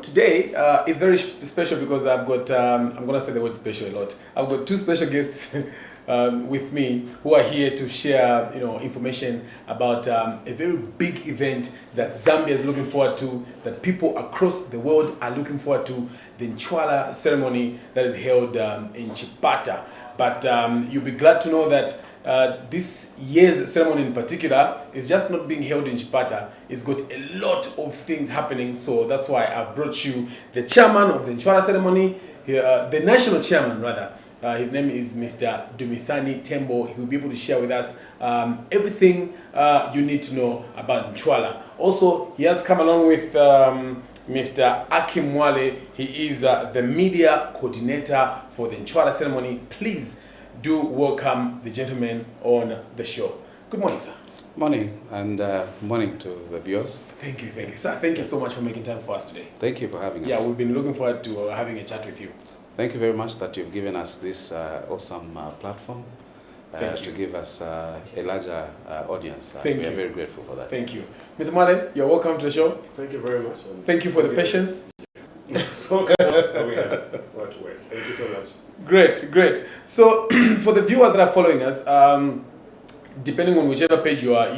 today is very special because I've got, I'm going to say the word special a lot. I've got two special guests with me who are here to share, information about a very big event that Zambia is looking forward to, that people across the world are looking forward to, the Nc'wala ceremony that is held in Chipata. But you'll be glad to know that this year's ceremony in particular is just not being held in Chipata. It's got a lot of things happening, so that's why I've brought you the chairman of the Nc'wala ceremony, the national chairman rather. His name is Mr. Dumisani Tembo. He will be able to share with us everything you need to know about Nc'wala. Also, he has come along with Mr. Akim Wale. He is the media coordinator for the Nc'wala ceremony. Please do welcome the gentleman on the show. Good morning, sir. Morning, and morning to the viewers. Thank you, sir. Thank you so much for making time for us today. Thank you for having us. Yeah, we've been looking forward to having a chat with you. Thank you very much that you've given us this awesome platform to give us a larger audience. We are very grateful for that. Thank you. Mr. Mwale, you're welcome to the show. Thank you very much. Thank you for the patience. So we have what to wait. Thank you so much. Great. So for the viewers that are following us, depending on whichever page you are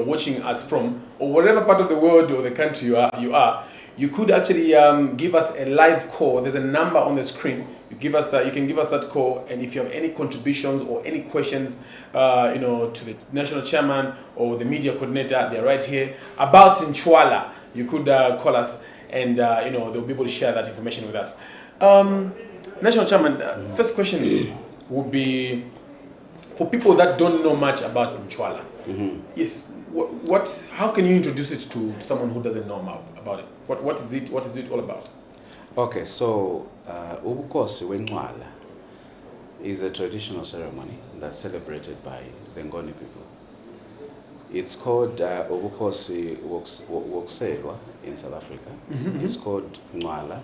watching us from, or whatever part of the world or the country you could actually give us a live call. There's a number on the screen. You can give us that call, and if you have any contributions or any questions, to the national chairman or the media coordinator, they're right here about Nc'wala. You could call us, and they'll be able to share that information with us. National chairman, first question would be for people that don't know much about Nc'wala. Yes, how can you introduce it to someone who doesn't know about it? What is it? What is it all about? Okay, so Ubukosi Nc'wala is a traditional ceremony that's celebrated by the Ngoni people. It's called Ubukosi Wokselwa in South Africa. It's called Nc'wala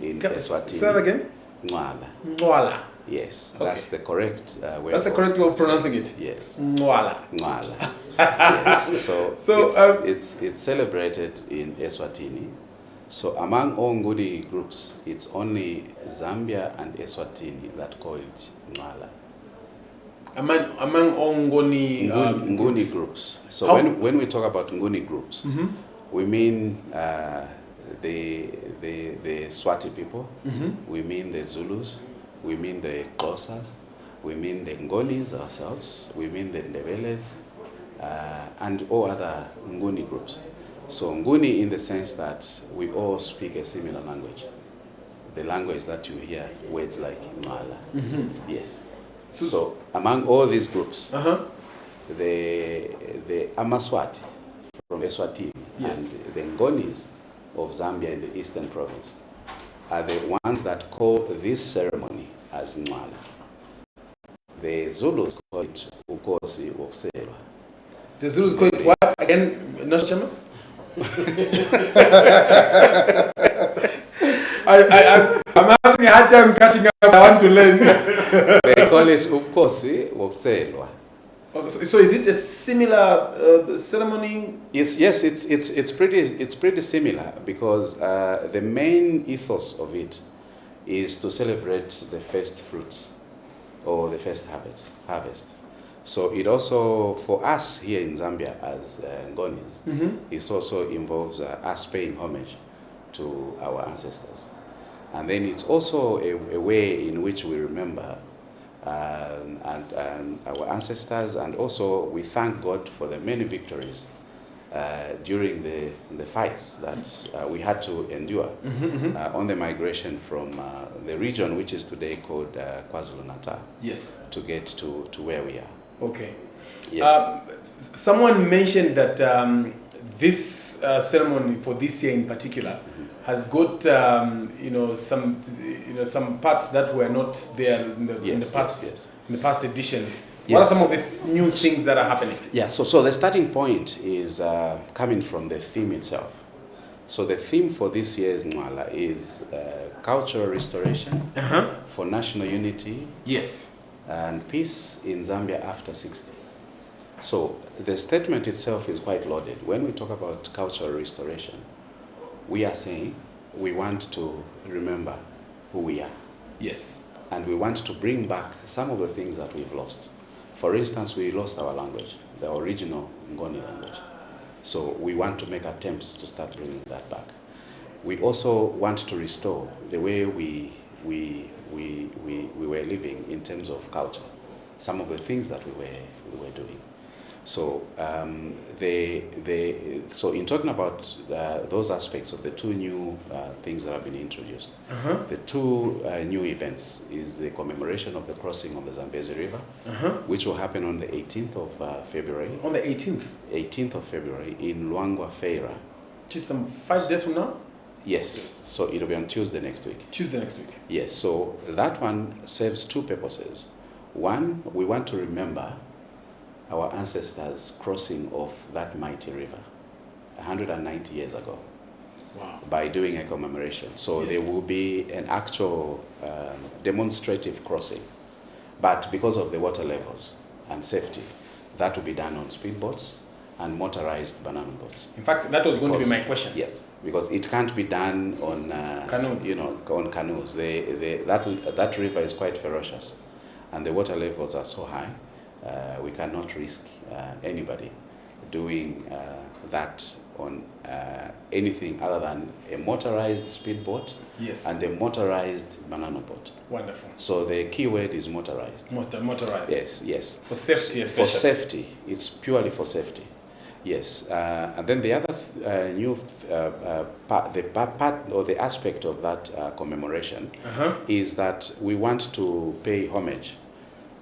in Eswatini. Say that again? Nc'wala. Yes, okay. That's the correct way. That's the correct way of pronouncing it. Yes. Nc'wala. Yes. So it's celebrated in Eswatini. So among all Ngoni groups, it's only Zambia and Eswatini that call it Nc'wala. Among all Ngoni groups. So when we talk about Ngoni groups, we mean the Swati people, we mean the Zulus, we mean the Xhosas, we mean the Ngonis ourselves, we mean the Ndebeles, and all other Ngoni groups. So Ngoni in the sense that we all speak a similar language. The language that you hear, words like Nc'wala. Yes. So among all these groups, the Amaswati from Eswatini and the Ngonis of Zambia in the Eastern Province are the ones that call this ceremony as Nc'wala. The Zulus call it Ukosi Wokselwa. The Zulus call it what again, National Chairman? I'm having a hard time catching up. I want to learn. They call it Ukosi Wokselwa. So is it a similar ceremony? Yes, it's pretty similar because the main ethos of it is to celebrate the first fruits or the first harvest. So it also, for us here in Zambia as Ngonis, it also involves us paying homage to our ancestors. And then it's also a way in which we remember our ancestors, and also we thank God for the many victories during the fights that we had to endure on the migration from the region which is today called KwaZulu-Natal. Yes. To get to where we are. Okay. Yes. Someone mentioned that this ceremony for this year in particular has got some parts that were not there in the past editions. What are some of the new things that are happening? Yeah. So the starting point is coming from the theme itself. So the theme for this year's Nc'wala is cultural restoration for national unity. Yes. And peace in Zambia after 60. So the statement itself is quite loaded. When we talk about cultural restoration, we are saying we want to remember who we are. Yes. And we want to bring back some of the things that we've lost. For instance, we lost our language, the original Ngoni language. So we want to make attempts to start bringing that back. We also want to restore the way we were living in terms of culture, some of the things that we were doing. So so in talking about those aspects of the two new things that have been introduced, the two new events is the commemoration of the crossing of the Zambezi River, which will happen on the 18th of February. On the 18th? 18th of February in Luangwa Feira. Just some 5 days from now? Yes, so it'll be on Tuesday next week. Tuesday next week. Yes, so that one serves two purposes. One, we want to remember our ancestors' crossing of that mighty river 190 years ago. Wow. By doing a commemoration. So Yes. there will be an actual demonstrative crossing. But because of the water levels and safety, that will be done on speedboats and motorized banana boats. In fact, that was going to be my question. Yes, because it can't be done on Canoes. on canoes. That river is quite ferocious, and the water levels are so high. We cannot risk anybody doing that on anything other than a motorized speedboat. Yes. And a motorized banana boat. Wonderful. So the key word is motorized. Motorized. Yes, yes. For safety, For especially. safety. It's purely for safety. Yes. And then the other new part or the aspect of that commemoration is that we want to pay homage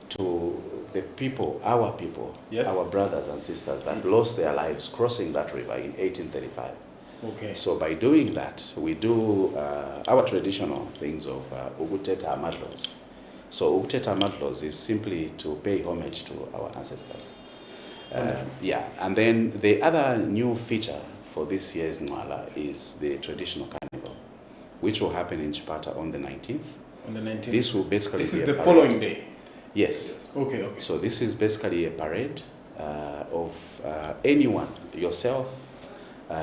to the people, our Yes. our brothers and sisters that lost their lives crossing that river in 1835. Okay. So by doing that, we do our traditional things of Ukuteta Amadlos. So Ukuteta Amadlos is simply to pay homage to our ancestors. Yeah, and then the other new feature for this year's Nc'wala is the traditional carnival, which will happen in Chipata on the 19th. On the 19th. This will basically This be is a the parade. following day. Yes. Okay, okay. So this is basically a parade of anyone, yourself,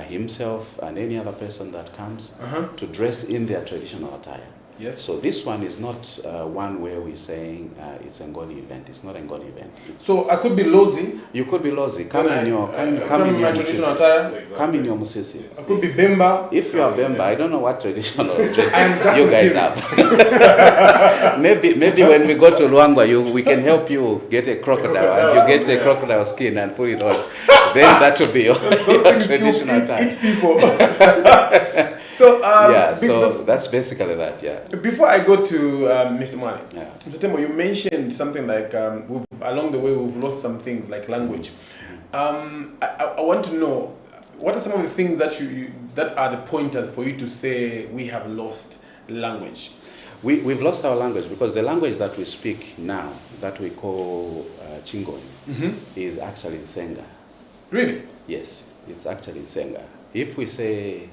himself, and any other person that comes to dress in their traditional attire. Yes. So this one is not one where we're saying it's a Ngoni event. It's not a Ngoni event. So I could be Lozi. You could be Lozi. Come in your come in my traditional attire. Come in your musisi. I could be Bemba. If you are Bemba, I don't know what traditional dress I'm just you guys have. maybe when we go to Luangwa, we can help you get a crocodile and you get a crocodile skin and put it on. Then that will be your traditional attire. Eat people. So yeah, so that's basically that. Yeah. Before I go to Mr. Mwale, Yeah. Mr. Temo, you mentioned something like along the way we've lost some things like language. I want to know what are some of the things that that are the pointers for you to say we have lost language. We've lost our language because the language that we speak now, that we call Ngoni, is actually Nsenga. Really? Yes, it's actually Nsenga. If we say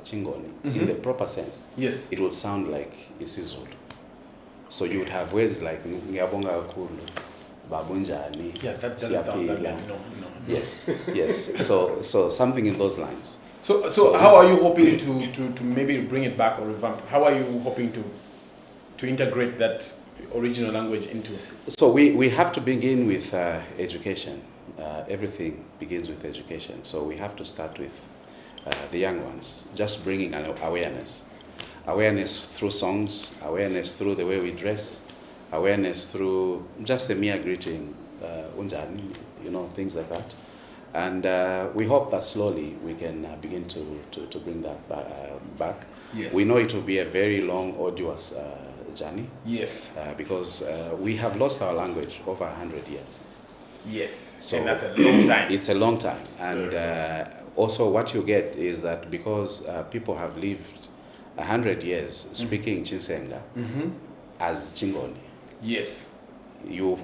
Ngoni in the proper sense, yes, it would sound like isiZulu. So you would have words like Ngiyabonga kakhulu, Babunjani, yeah, that doesn't sound Siyapila. like no. Yes, yes. So something in those lines. So how are you hoping to maybe bring it back or revamp? How are you hoping to integrate that original language into? So we have to begin with education. Everything begins with education. So we have to start with the young ones, just bringing an awareness. Awareness through songs, awareness through the way we dress, awareness through just a mere greeting, unjani, things like that. And we hope that slowly we can begin to bring that back. Yes. We know it will be a very long, arduous journey. Yes. Because we have lost our language over 100 years. Yes. So and that's a long time. It's a long time. And also what you get is that because people have lived 100 years speaking Chinsenga as Chingoni. Yes. You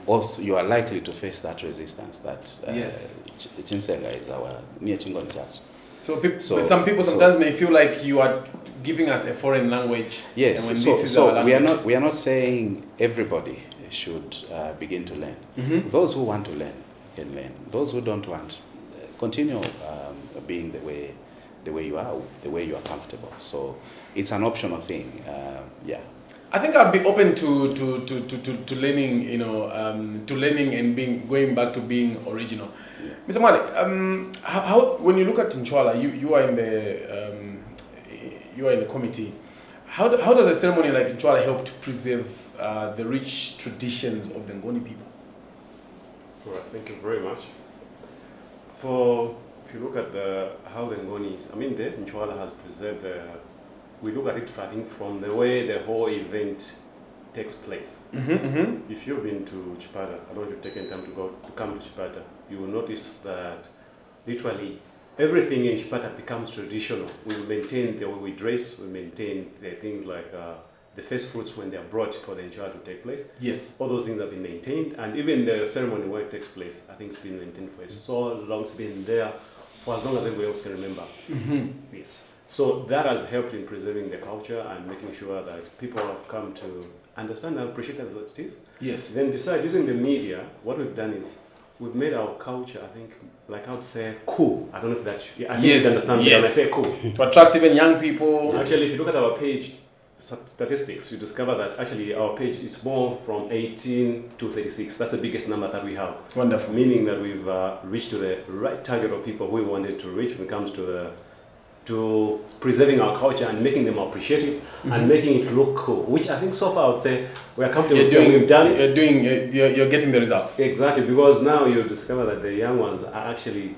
are likely to face that resistance that yes. Chinsenga is our near Chingoni church. So some people sometimes may feel like you are giving us a foreign language. Yes. And So we are not saying everybody should begin to learn. Those who want to learn can learn. Those who don't want, continue being the way the way you are, the way you are comfortable. So it's an optional thing. Yeah. I think I'd be open to learning, to learning and going back to being original. Yeah. Mr. Mwale, how when you look at Nc'wala, you are in the committee. How does a ceremony like Nc'wala help to preserve the rich traditions of the Ngoni people? All right, thank you very much. If you look at how the Ngoni, the Nc'wala has preserved we look at it, I think, from the way the whole event takes place. If you've been to Chipata, I don't know if you've taken time to come to Chipata, you will notice that literally everything in Chipata becomes traditional. We maintain the way we dress, we maintain the things like the first fruits when they are brought for the Nc'wala to take place. Yes. All those things have been maintained, and even the ceremony where it takes place, I think it's been maintained for so long, it's been there for as long as everybody else can remember. Yes. So that has helped in preserving the culture and making sure that people have come to understand and appreciate it as it is. Yes. Then besides using the media, what we've done is we've made our culture, I think, like I would say, cool. I don't know if that, I think you understand me when I say cool. To attract even young people. Actually, if you look at our page statistics, you discover that actually our page is more from 18 to 36. That's the biggest number that we have. Wonderful. Meaning that we've reached to the right target of people who we wanted to reach when it comes to preserving our culture and making them appreciate it and making it look cool, which I think so far I would say we are comfortable saying we've done it. You're getting the results. Exactly, because now you discover that the young ones are actually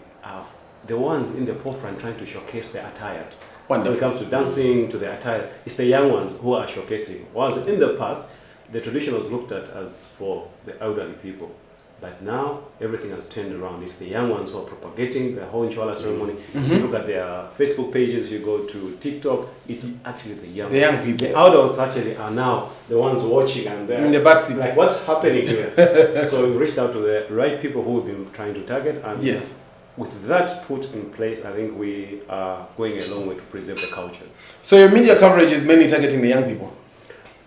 the ones in the forefront trying to showcase their attire. Wonderful. When it comes to dancing, to the attire, it's the young ones who are showcasing. Whilst in the past, the tradition was looked at as for the elderly people. But now, everything has turned around. It's the young ones who are propagating the whole Nc'wala ceremony. If you look at their Facebook pages, you go to TikTok, it's actually the young people. The adults actually are now the ones watching and in the backseat. like, what's happening here? So we reached out to the right people who we've been trying to target. And yes. With that put in place, I think we are going a long way to preserve the culture. So your media coverage is mainly targeting the young people?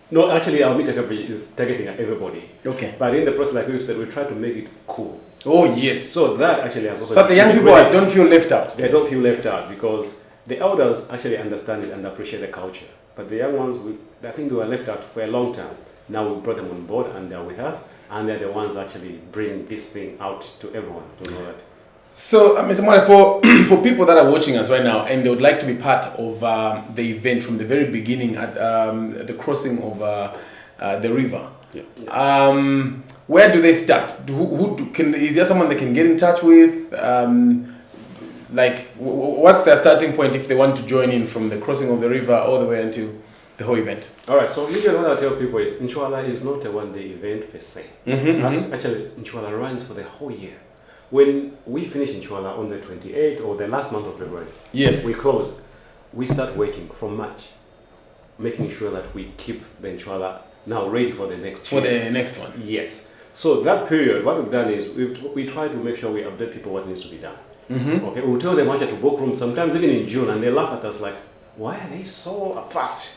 No, actually our media coverage is targeting everybody. Okay. But in the process, like we've said, we try to make it cool. Oh, yes. So that actually has also... So the young people don't feel left out? They don't feel left out because the elders actually understand it and appreciate the culture. But the young ones, I think they were left out for a long time. Now we brought them on board and they're with us. And they're the ones actually bring this thing out to everyone to know that. So, Mr. Mwale, for people that are watching us right now and they would like to be part of the event from the very beginning at the crossing of the river, where do they start? Is there someone they can get in touch with? What's their starting point if they want to join in from the crossing of the river all the way until the whole event? All right, so usually what I tell people is Nc'wala is not a one-day event per se. Actually, Nc'wala runs for the whole year. When we finish Nc'wala on the 28th or the last month of February, yes, we close. We start working from March, making sure that we keep the Nc'wala now ready for the next year. For the next one. Yes. So that period, what we've done is we try to make sure we update people what needs to be done. Okay, we'll tell them actually to book rooms sometimes even in June, and they laugh at us like, why are they so fast?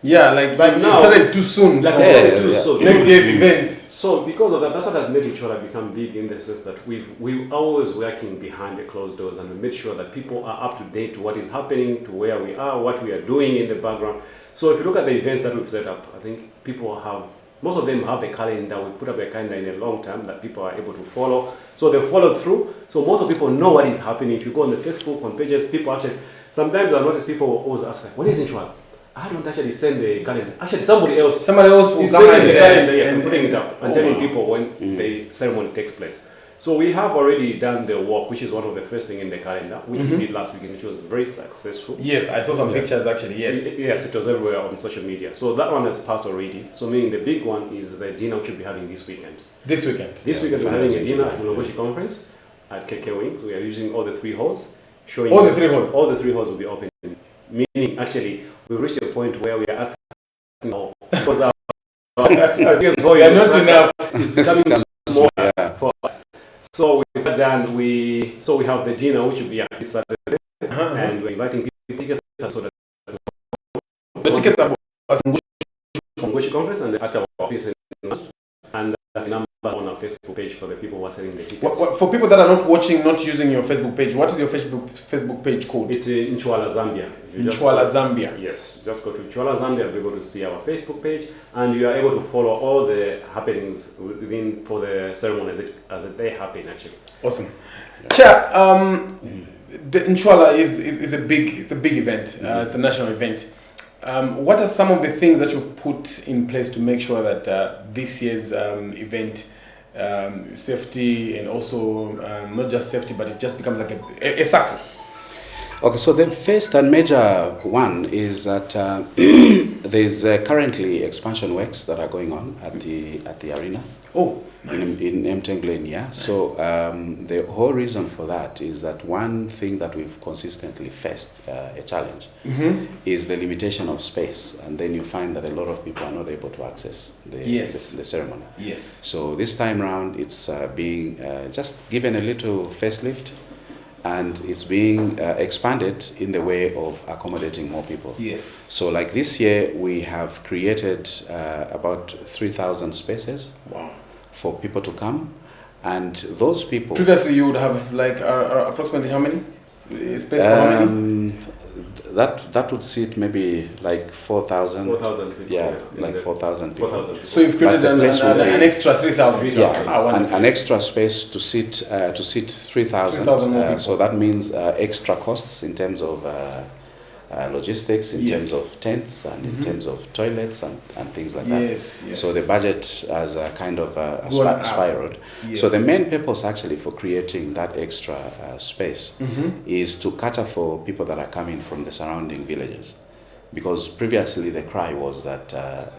Yeah, like now, started too soon. Like too soon. Next day's event. So because of that, that's what has made Nc'wala become big in the sense that we're always working behind the closed doors and we make sure that people are up to date to what is happening, to where we are, what we are doing in the background. So if you look at the events that we've set up, I think most of them have a calendar. We put up a calendar in a long time that people are able to follow. So they follow through. So most of people know what is happening. If you go on the Facebook, on pages, people actually, sometimes I notice people always ask, like, when is Nc'wala? I don't actually send the calendar. Actually, somebody else will come sending the calendar, yes, and putting it up and telling people when the ceremony takes place. So we have already done the walk, which is one of the first thing in the calendar, which we did last weekend, which was very successful. Yes, I saw some pictures actually, yes. Yes, it was everywhere on social media. So that one has passed already. So meaning the big one is the dinner which we'll be having this weekend. This weekend? This weekend we're having a dinner at Ngoni Conference at KK Wing. We are using all the 3 halls. All the 3 halls? All the 3 halls will be open. Meaning, actually, we've reached a point where we are asking now, because our biggest volume is not enough. It's becoming smaller for us. So we've done, we have the dinner, which will be at this Saturday, and we're inviting people to tickets so that the tickets are Ngoni Conference and at our office, and that's the number on our Facebook page for the people who are selling the tickets. For people that are not watching, not using your Facebook page, what is your Facebook page called? It's Nc'wala Zambia. Nc'wala Zambia. Yes, just go to Nc'wala Zambia, you'll be able to see our Facebook page, and you are able to follow all the happenings for the ceremony as they happen actually. Awesome. Yeah. Chair, the Nc'wala is a big event. It's a national event. What are some of the things that you've put in place to make sure that this year's event, safety and also not just safety, but it just becomes like a success? Okay, so the first and major one is that there's currently expansion works that are going on at the arena. Oh, nice. In Mtengweni, yeah. Nice. So the whole reason for that is that one thing that we've consistently faced, a challenge, is the limitation of space, and then you find that a lot of people are not able to access the ceremony. Yes. So this time round, it's being just given a little facelift, and it's being expanded in the way of accommodating more people. Yes. So like this year, we have created about 3,000 spaces. Wow. For people to come, and those people... Previously you would have like approximately how many? Space for how many? That would sit maybe like 4,000. 4,000 people. Yeah, like 4,000 people. 4,000 people. So you've created an extra 3,000. Yeah, an extra space to sit 3,000. So that means extra costs in terms of logistics, in terms of tents, and in terms of toilets and things like that. Yes. So the budget has kind of spiraled. Yes. So the main purpose actually for creating that extra space is to cater for people that are coming from the surrounding villages. Because previously the cry was that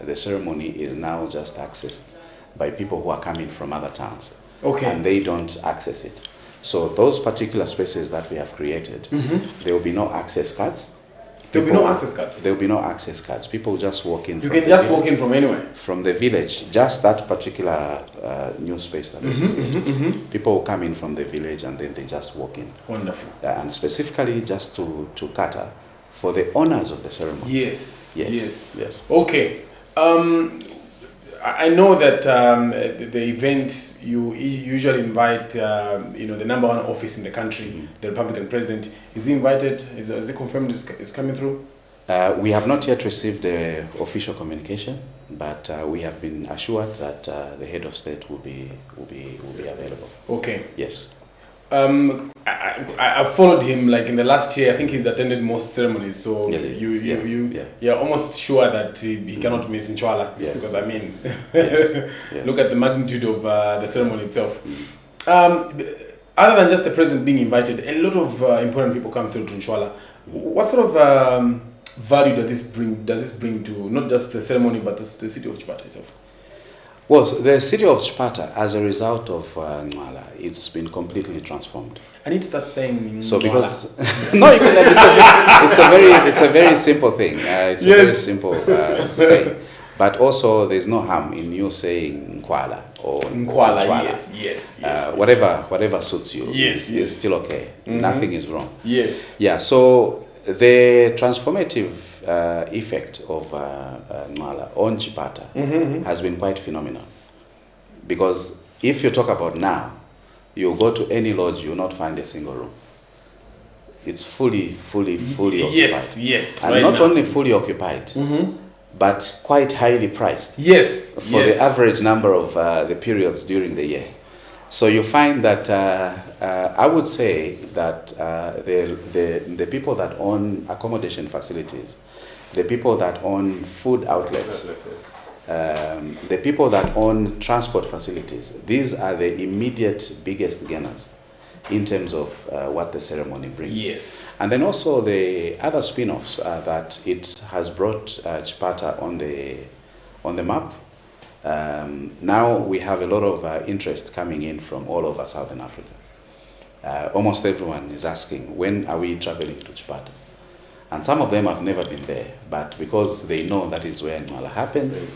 the ceremony is now just accessed by people who are coming from other towns. Okay. And they don't access it. So those particular spaces that we have created, there will be no access cards. There will be no access cards? There will be no access cards. People just walk in. You can just walk in from anywhere? From the village, just that particular new space that is. People will come in from the village and then they just walk in. Wonderful. And specifically just to cater for the owners of the ceremony. Yes. Okay. I know that the event, you usually invite the number one office in the country, the Republican president. Is he invited? Is it confirmed is coming through? We have not yet received the official communication, but we have been assured that the head of state will be available. Okay. Yes. I followed him like in the last year. I think he's attended most ceremonies, so you're almost sure that he cannot miss Nc'wala. Yes. Because I mean, Yes. look at the magnitude of the ceremony itself. Other than just the president being invited, a lot of important people come through to Nc'wala. What sort of value does this bring to not just the ceremony but the city of Chipata itself? Well, the city of Chipata, as a result of Nc'wala, it's been completely transformed. I need to start saying so because no, you can, it's a very simple thing. It's a very simple saying, but also there's no harm in you saying Nc'wala or Nc'wala. Yes. Whatever suits you. Is still okay. Nothing is wrong. Yes. Yeah. So the transformative effect of Nc'wala on Chipata has been quite phenomenal. Because if you talk about now, you go to any lodge, you will not find a single room. It's fully occupied. Yes. And not only fully occupied, but quite highly priced. Yes. For the average number of the periods during the year. So you find that I would say that the people that own accommodation facilities, the people that own food outlets, the people that own transport facilities, these are the immediate biggest gainers in terms of what the ceremony brings. Yes. And then also the other spin-offs are that it has brought Chipata on the map. Now we have a lot of interest coming in from all over Southern Africa. Almost everyone is asking, when are we traveling to Chipata? And some of them have never been there, but because they know that is where Nc'wala happens,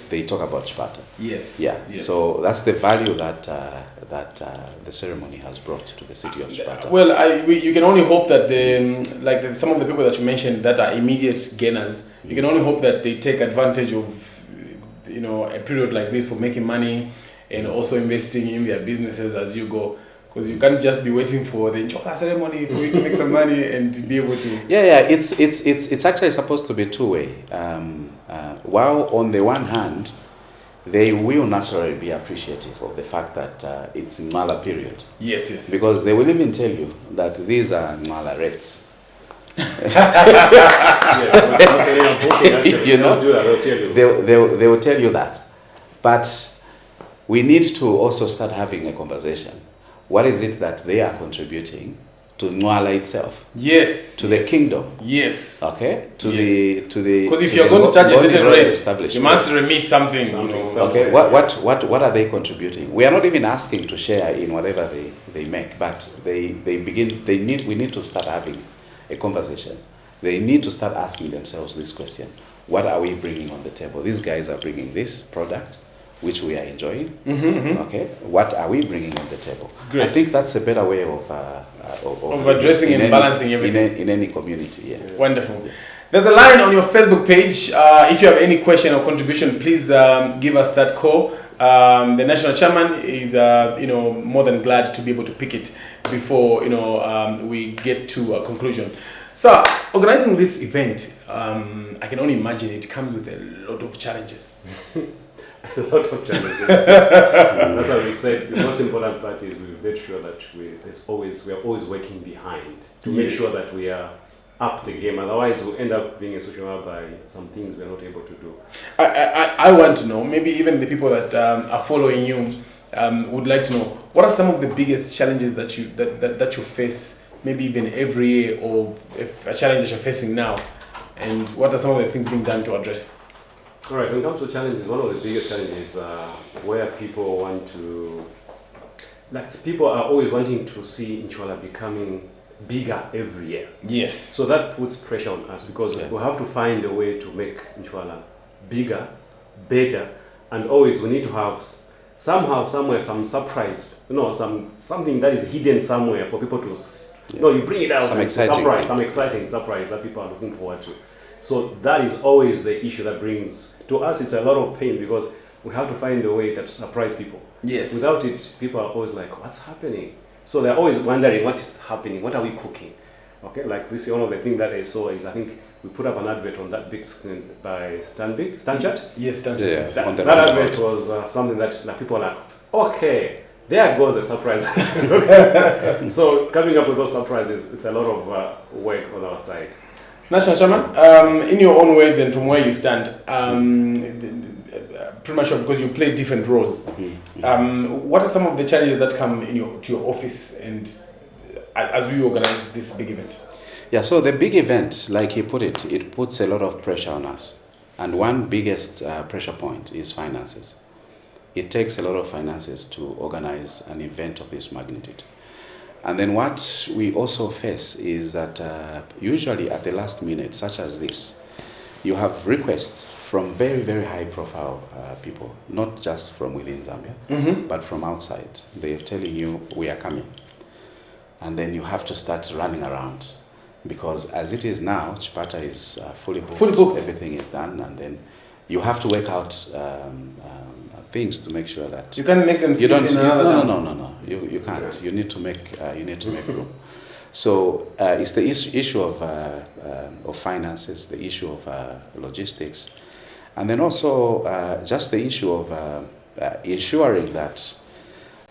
they talk about Chipata. Yes. So that's the value that the ceremony has brought to the city of Chipata. Well, you can only hope that some of the people that you mentioned that are immediate gainers, you can only hope that they take advantage of a period like this for making money and also investing in their businesses as you go. Because you can't just be waiting for the Nc'wala ceremony for you to make some money and to be able to. Yeah. It's actually supposed to be two-way. While on the one hand, they will naturally be appreciative of the fact that it's Nc'wala period. Yes. Because they will even tell you that these are Nc'wala rates. You know, they will tell you that. But we need to also start having a conversation. What is it that they are contributing to Nc'wala itself? Yes. To the kingdom. Yes. Okay. To the. Because if you're going to charge a certain rate, you must remit something. Okay. What are they contributing? We are not even asking to share in whatever they make, but we need to start having a conversation. They need to start asking themselves this question: what are we bringing on the table? These guys are bringing this product, which we are enjoying. Okay, what are we bringing on the table? Great. I think that's a better way of addressing and balancing everything in any community. Yeah. Wonderful. There's a line on your Facebook page. If you have any question or contribution, please give us that call. The national chairman is more than glad to be able to pick it before we get to a conclusion. So organizing this event, I can only imagine it comes with a lot of challenges. A lot of challenges. That's why we said the most important part is we made sure that we are always working behind to make sure that we are up the game. Otherwise, we'll end up being associated by some things we are not able to do. I want to know, maybe even the people that are following you would like to know, what are some of the biggest challenges that you face, maybe even every year, or if a challenge that you're facing now, and what are some of the things being done to address? All right, when it comes to challenges, one of the biggest challenges where people people are always wanting to see Nc'wala becoming bigger every year. Yes. So that puts pressure on us because we have to find a way to make Nc'wala bigger, better, and always we need to have somehow, somewhere, some surprise, something that is hidden somewhere for people to see. You bring it out, some exciting surprise that people are looking forward to. So that is always the issue that brings, to us it's a lot of pain because we have to find a way to surprise people. Yes. Without it, people are always like, what's happening? So they're always wondering what is happening, what are we cooking? Okay, like this is one of the things that I saw is I think we put up an advert on that big screen by Stanchart. Yes, Stanchart. Yeah, that advert was something that people are like, okay, there goes a surprise. So coming up with those surprises, it's a lot of work on our side. National Chairman, in your own words and from where you stand, pretty much sure because you play different roles, what are some of the challenges that come to your office and as we organize this big event? Yeah, so the big event, like he put it puts a lot of pressure on us. And one biggest pressure point is finances. It takes a lot of finances to organize an event of this magnitude. And then what we also face is that usually at the last minute, such as this, you have requests from very, very high profile people, not just from within Zambia, but from outside. They're telling you, we are coming. And then you have to start running around. Because as it is now, Chipata is fully booked. Everything is done. And then you have to work out things to make sure that you can't make them sit in another town. No. You can't. You need to make room. So it's the issue of finances, the issue of logistics, and then also just the issue of ensuring that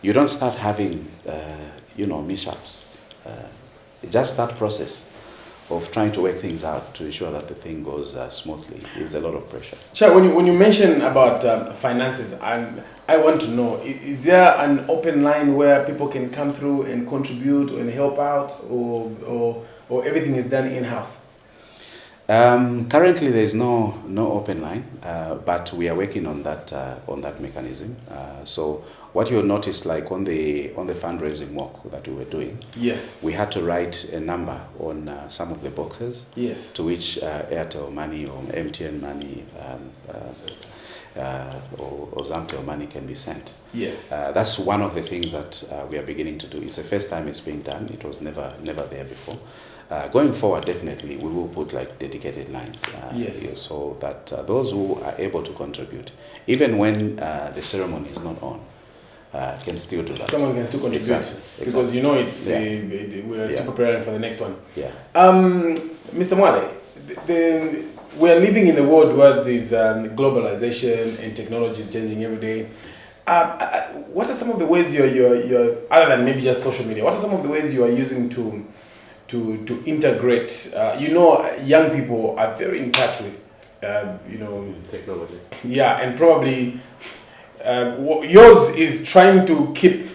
you don't start having mishaps. Just that process of trying to work things out to ensure that the thing goes smoothly is a lot of pressure. Chair, when you mention about finances, I want to know, is there an open line where people can come through and contribute and help out, or everything is done in-house? Currently, there is no open line, but we are working on that mechanism. So what you'll notice, like on the fundraising walk that we were doing, yes, we had to write a number on some of the boxes, yes, to which Airtel money or MTN money or Zamtel money can be sent. Yes, that's one of the things that we are beginning to do. It's the first time it's being done. It was never there before. Going forward, definitely we will put like dedicated lines, yes, so that those who are able to contribute, even when the ceremony is not on, can still do that. Someone can still contribute. Exactly. Because you know it's we're still preparing for the next one. Yeah. Mr. Nc'wala, we're living in a world where there's globalization and technology is changing every day. What are some of the ways you're other than maybe just social media? What are some of the ways you are using to integrate? Young people are very in touch with technology. Yeah, and probably yours is trying to keep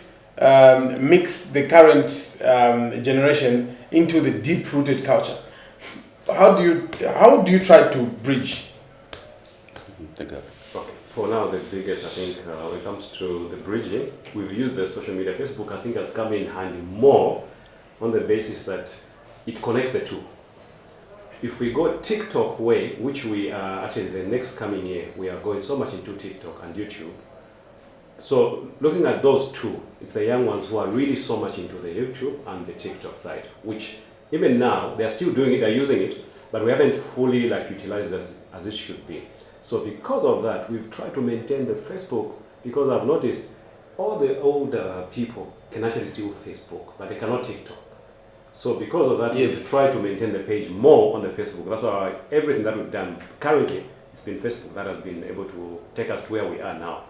mix the current generation into the deep-rooted culture. How do you try to bridge? Okay. For now, the biggest, I think, when it comes to the bridging, we've used the social media. Facebook, I think, has come in handy more on the basis that it connects the two. If we go TikTok way, which we are actually the next coming year, we are going so much into TikTok and YouTube. So looking at those two, it's the young ones who are really so much into the YouTube and the TikTok side, which even now they're still doing it, they're using it, but we haven't fully utilized it as it should be. So because of that, we've tried to maintain the Facebook, because I've noticed all the older people can actually still Facebook, but they cannot TikTok. So because of that, we've tried to maintain the page more on the Facebook. That's why everything that we've done currently, it's been Facebook that has been able to take us to where we are now.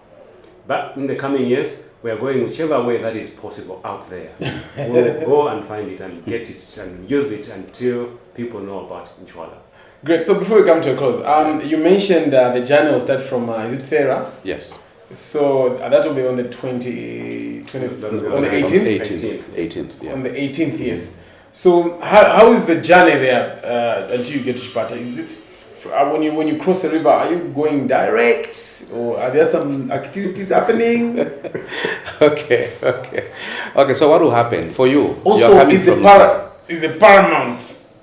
But in the coming years, we are going whichever way that is possible out there. We'll go and find it and get it and use it until people know about Nc'wala. Great. So before we come to a close, you mentioned the journey will start from, is it Fera? Yes. So that will be on the 18th? On the 18th? 18th, yeah. On the 18th, yes. So how is the journey there until you get to Chipata? Is it when you cross the river, are you going direct, or are there some activities happening? Okay. So what will happen for you? Also, is the Paramount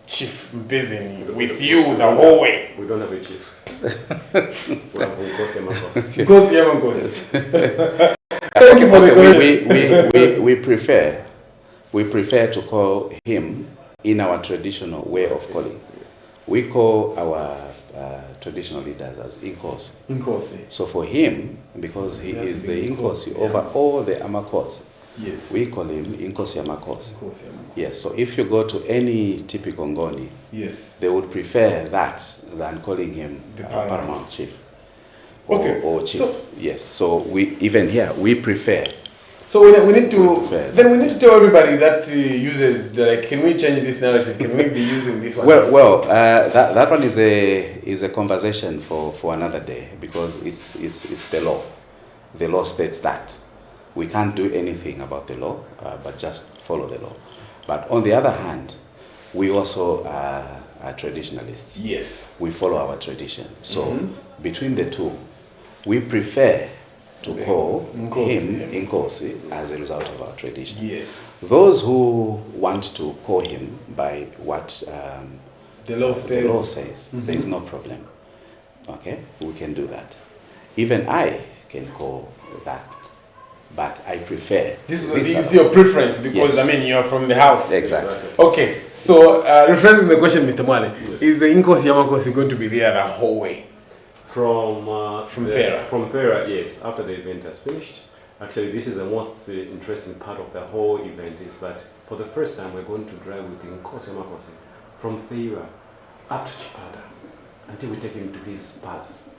Chief Mpezeni with you the whole way? We don't have a chief. We have Ngoni Thank you for the question. We prefer to call him in our traditional way of calling. We call our traditional leaders as Inkosi. Inkosi. So for him, because he is the Inkosi over all the Amakos, yes, we call him Inkosi Amakos. Yes, so if you go to any typical Ngoni, yes, they would prefer that than calling him Paramount Chief or Chief. So, yes, so we even here, we prefer. So we need to tell everybody that uses can we change this narrative? Can we be using this one? Well, that one is a conversation for another day, because it's the law. The law states that we can't do anything about the law, but just follow the law. But on the other hand, we also are traditionalists. Yes, we follow our tradition. So between the two, we prefer to call him Nkosi as a result of our tradition. Yes. Those who want to call him by what the law says, there is no problem. Okay, we can do that. Even I can call that, but I prefer. This is your preference, because yes, you're from the house. Exactly. Okay, so rephrasing the question, Mr. Nc'wala, is the Nkosi Yamakosi going to be there the whole way? From Fera. From Fera, yes. After the event has finished, actually, this is the most interesting part of the whole event, is that for the first time we're going to drive with Nkosi Yamakosi from Fera up to Chipata until we take him to his palace.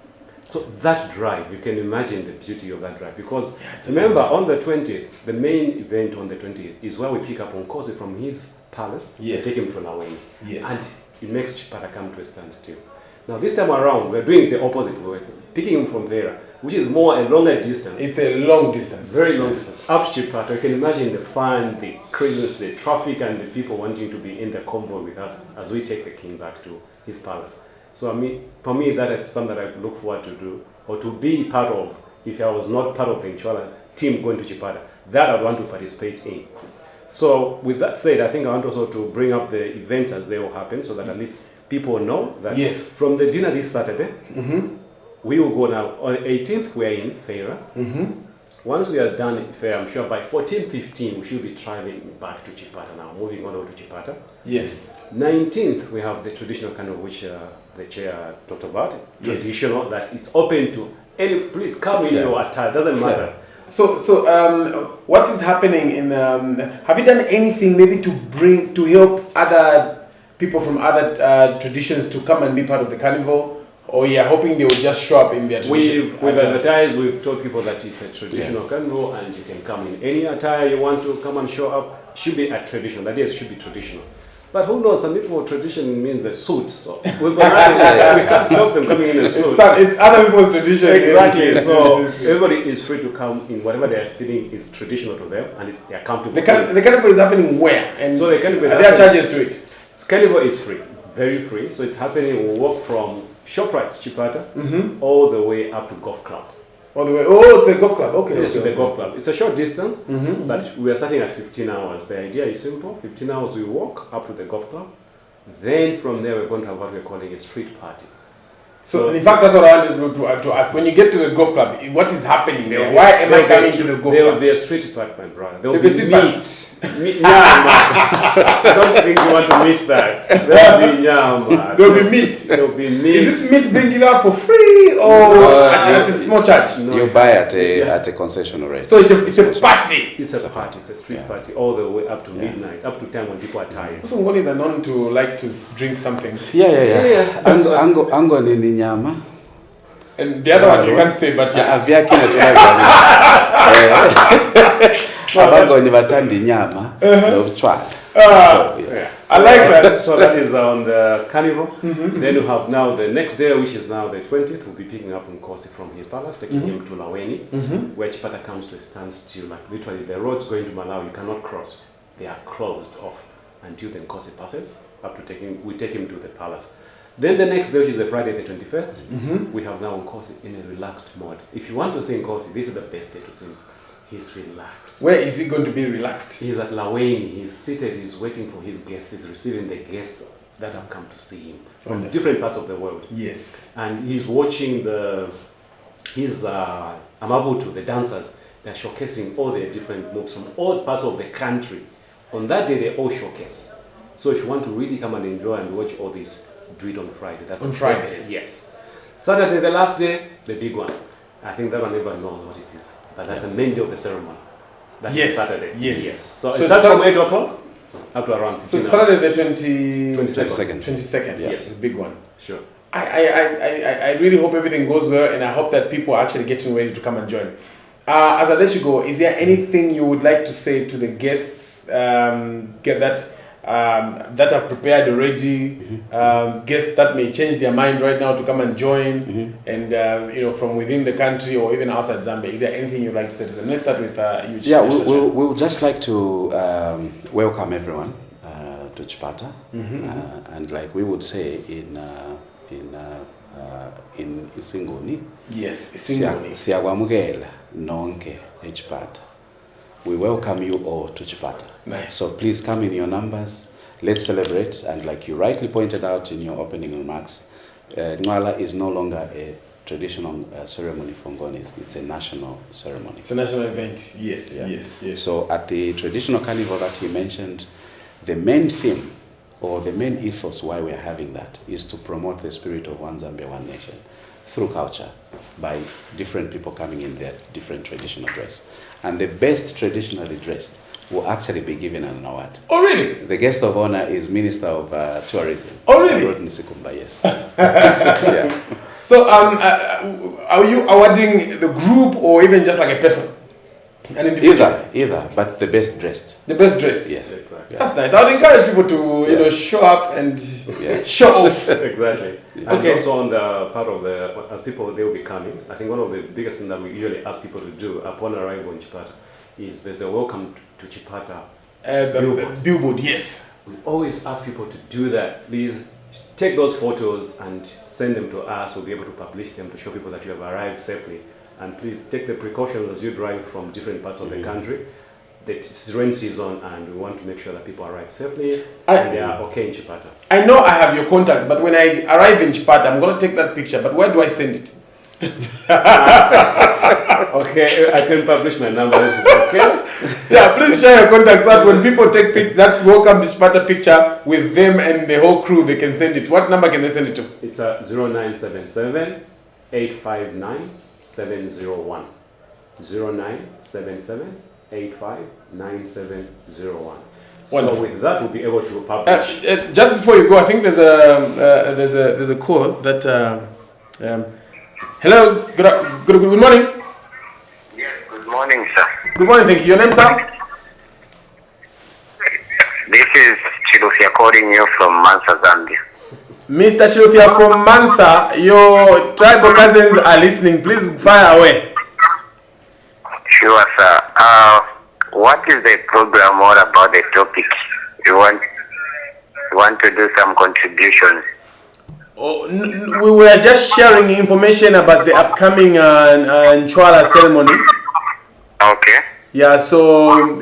So that drive, you can imagine the beauty of that drive, because remember on the 20th, the main event on the 20th is where we pick up Nkosi from his palace, and take him to Laweni, and it makes Chipata come to a standstill. Now this time around, we're doing the opposite. We're picking him from Vera, which is more a longer distance. It's a long distance. Very long distance. Up to Chipata, you can imagine the fun, the craziness, the traffic, and the people wanting to be in the convoy with us as we take the king back to his palace. So for me, that is something that I look forward to do, or to be part of. If I was not part of the Nc'wala team going to Chipata, that I'd want to participate in. So with that said, I think I want also to bring up the events as they will happen, so that at least people know that from the dinner this Saturday, we will go now. On the 18th, we are in Fera. Once we are done in Fera, I'm sure by 14:15, we should be traveling back to Chipata now, moving on over to Chipata. Yes. 19th, we have the traditional kind of which the chair talked about. Traditional, that it's open to any, please come in your attire, doesn't matter. what is happening in? Have you done anything maybe to help other people from other traditions to come and be part of the carnival? Or you're hoping they will just show up in their tradition? We've advertised, we've told people that it's a traditional carnival and you can come in any attire you want to come and show up. Should be a traditional, that is, should be traditional. But who knows, some people, tradition means a suit, so we can't stop them coming in a suit. It's other people's tradition. Exactly, so everybody is free to come in whatever they are feeling is traditional to them and they are comfortable. The carnival is happening where? And so the carnival are there charges to it? Carnival is free, very free, so it's happening, we walk from Shoprite, Chipata, all the way up to Golf Club. All the way, to the golf club, okay. Yes, to the golf club. It's a short distance, but we are starting at 15 hours. The idea is simple, 15 hours we walk up to the golf club, then from there we're going to have what we're calling a street party. So in fact, that's what I wanted to ask. When you get to the golf club, what is happening there? Why am I coming to the golf club? There will be a street party, my brother. There will be meat. I don't think you want to miss that. There will be nyama. There will be meat. There will be meat. Is this meat being given out for free or at a small charge? No, you buy at a concession rate. So it's a party. It's a party. It's a street party all the way up to midnight, up to time when people are tired. Also, Ngoni is known to like to drink something. Yeah. Ango ni nyama. And the other one you can't say, but Abango ni batandi nyama Nc'wala. I like that. So that is on the carnival. Then you have now the next day, which is now the 20th. We'll be picking up Nkosi from his palace, taking him to Laweni, where Chipata comes to a standstill. Like literally, the roads going to Malawi you cannot cross; they are closed off until the Nkosi passes. We take him to the palace. Then the next day, which is the Friday the 21st, we have now Nkosi in a relaxed mode. If you want to see Nkosi, this is the best day to see him. He's relaxed. Where is he going to be relaxed? He's at Laweni. He's seated. He's waiting for his guests. He's receiving the guests that have come to see him from different parts of the world. Yes. And he's watching his Amabutu, the dancers. They're showcasing all their different moves from all parts of the country. On that day, they all showcase. So if you want to really come and enjoy and watch all this, do it on Friday. That's on the Friday. first day. Yes. Saturday, the last day, the big one. I think that one everyone knows what it is. But that's the main day of the ceremony. That is Saturday. Yes. So it starts from 8 o'clock up to around 15 So Saturday hours. the 22nd. 22nd. Yes. It's a big one. Sure. I really hope everything goes well, and I hope that people are actually getting ready to come and join. As I let you go, is there anything you would like to say to the guests that have prepared already, guests that may change their mind right now to come and join, and from within the country or even outside Zambia? Is there anything you'd like to say to them? Let's start with you. Yeah, we would just like to welcome everyone to Chipata, and like we would say in Ngoni. Yes, Ngoni. Siyakwamukela nonke eChipata. We welcome you all to Chipata. Nice. So please come in your numbers. Let's celebrate. And like you rightly pointed out in your opening remarks, Nc'wala is no longer a traditional ceremony for Ngonis. It's a national ceremony. It's a national event. Yes, yes. So at the traditional carnival that you mentioned, the main theme or the main ethos why we're having that is to promote the spirit of one Zambia, one nation through culture by different people coming in their different traditional dress. And the best traditionally dressed will actually be given an award. Oh, really? The guest of honor is Minister of Tourism. Oh, really? Nc'wala, yes. Yeah. So, are you awarding the group or even just like a person? An individual? Either, but the best dressed. The best dressed? Yeah. Exactly. That's nice. I would encourage people to, show up and show off. Exactly. Yeah. And Okay. also on the part of as people, they will be coming, I think one of the biggest things that we usually ask people to do upon arrival in Chipata is there's a welcome to Chipata Billboard, yes. We always ask people to do that. Please take those photos and send them to us. We'll be able to publish them to show people that you have arrived safely. And please take the precautions as you drive from different parts of the country. That it's rain season and we want to make sure that people arrive safely and they are okay in Chipata. I know I have your contact, but when I arrive in Chipata, I'm going to take that picture. But where do I send it? Okay, I can publish my number. Okay. Yeah, please share your contact so that when people take that welcome to Chipata picture with them and the whole crew, they can send it. What number can they send it to? It's 0977 859 701. 0977859701. So with that, we'll be able to publish. Just before you go, I think there's a call that. Hello. Good morning. Yes. Good morning, sir. Good morning. Thank you. Your name, sir? This is Chilufia calling you from Mansa, Zambia. Mr. Chilufia from Mansa, your tribal cousins are listening. Please fire away. Sure, sir. What is the program all about, the topic? You want to do some contributions? Oh, we were just sharing information about the upcoming Nc'wala ceremony. Okay. Yeah, so we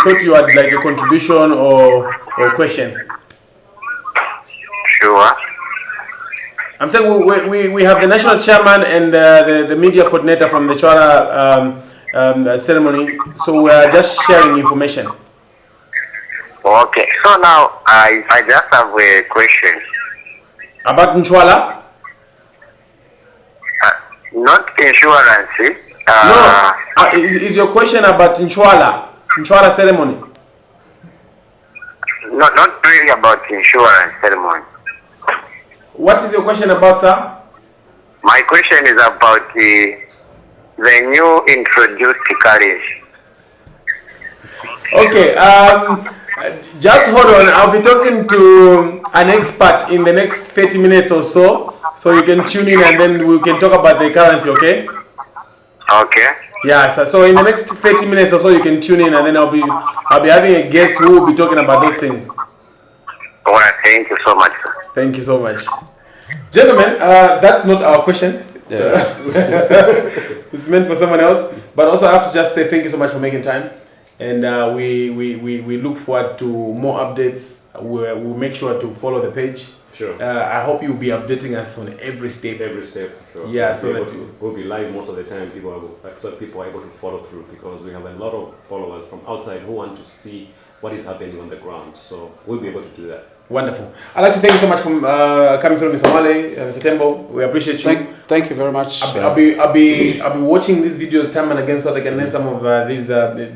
thought you had like a contribution or question. Sure. I'm saying we have the national chairman and the media coordinator from the Nc'wala ceremony, so we are just sharing information. Okay. So now I just have a question. About Nc'wala? Not insurance. No. Is your question about Nc'wala ceremony? No, not really about insurance ceremony. What is your question about, sir? My question is about the new introduced currency. Okay. Just hold on. I'll be talking to an expert in the next 30 minutes or so. So you can tune in and then we can talk about the currency, okay? Okay. Yeah, so in the next 30 minutes or so you can tune in and then I'll be having a guest who will be talking about those things. All right, thank you so much, sir. Thank you so much. Gentlemen, that's not our question. Yeah. It's meant for someone else. But also I have to just say thank you so much for making time. And we look forward to more updates. We'll make sure to follow the page. Sure. I hope you'll be updating us on every step. Sure. Yeah, so that we'll be live most of the time. People are able to follow through because we have a lot of followers from outside who want to see what is happening on the ground. So we'll be able to do that. Wonderful. I'd like to thank you so much for coming through, Mr. Mwale, Mr. Tembo. We appreciate you. Thank you very much. I'll be watching these videos time and again so that I can learn some of these.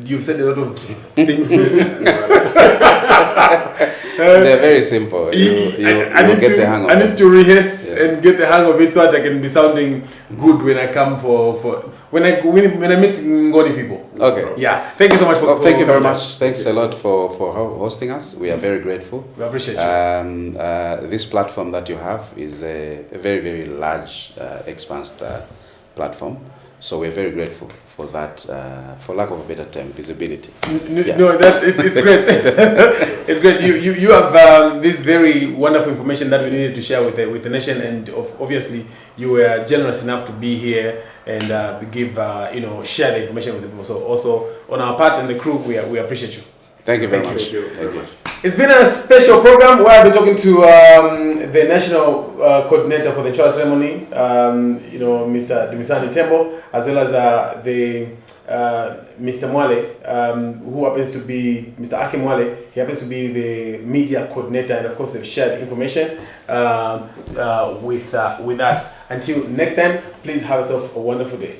You've said a lot of things. They're very simple. You get the hang of it. I need to rehearse and get the hang of it so that I can be sounding good when I come when I meet Ngoni people. Okay. Yeah. Thank you so much for thank you very much. Thanks a lot for hosting us. We are very grateful. We appreciate you. This platform that you have is a very, very large, expansed platform. So we're very grateful for that, for lack of a better term, visibility. No, it's great. It's great. You have this very wonderful information that we needed to share with the nation, and obviously you were generous enough to be here and share the information with the people. So also on our part and the crew, we appreciate you. Thank you very much. Thank you very much. It's been a special program where I've been talking to the national coordinator for the Nc'wala ceremony, Mr. Dumisani Tembo, as well as Mr. Mwale, who happens to be Mr. Aki Mwale. He happens to be the media coordinator, and of course they've shared information with us. Until next time, please have yourself a wonderful day.